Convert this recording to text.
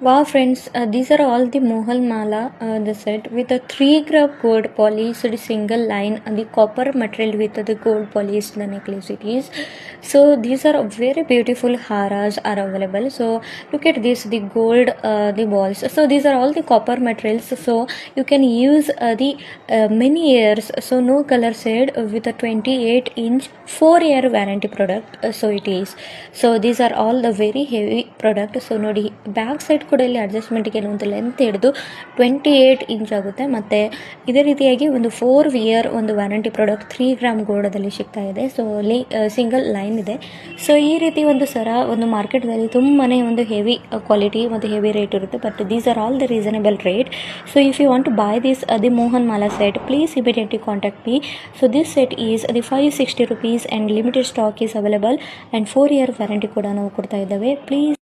Wow, friends, these are all the Mohal Mala, the set with a 3 gram gold polished single line and the copper material with the gold polished the necklace it is. So these are very beautiful haras are available. So look at this, the gold, the balls. So these are all the copper materials. So you can use the many years. So no color shade with a 28-inch 4-year warranty product. So it is. So these are all the very heavy product. So ನೋಡಿ back side ಕೂಡ ಇಲ್ಲಿ ಅಡ್ಜಸ್ಟ್ಮೆಂಟ್ಗೆ ಒಂದು length ಹಿಡಿದು 28 inch ಆಗುತ್ತೆ. ಮತ್ತು ಇದೇ ರೀತಿಯಾಗಿ ಒಂದು 4 ಇಯರ್ ಒಂದು ವ್ಯಾರಂಟಿ ಪ್ರಾಡಕ್ಟ್ 3 ಗ್ರಾಮ್ ಗೋಲ್ಡದಲ್ಲಿ ಸಿಗ್ತಾ ಇದೆ. ಸೊ ಅಲ್ಲಿ ಸಿಂಗಲ್ ಲೈನ್ ಇದೆ. ಸೊ ಈ ರೀತಿ ಒಂದು ಸರ ಒಂದು ಮಾರ್ಕೆಟ್ದಲ್ಲಿ ತುಂಬಾ ಒಂದು ಹೆವಿ ಕ್ವಾಲಿಟಿ ಮತ್ತು ಹೆವಿ ರೇಟ್ ಇರುತ್ತೆ. But these are all the reasonable rate. So if you want to buy this the Mohan Mala set, please immediately contact me. So this set is the 560 rupees and limited stock is available and 4 year warranty ಕೂಡ ನಾವು ಕೊಡ್ತಾ ಇದ್ದೇವೆ. Please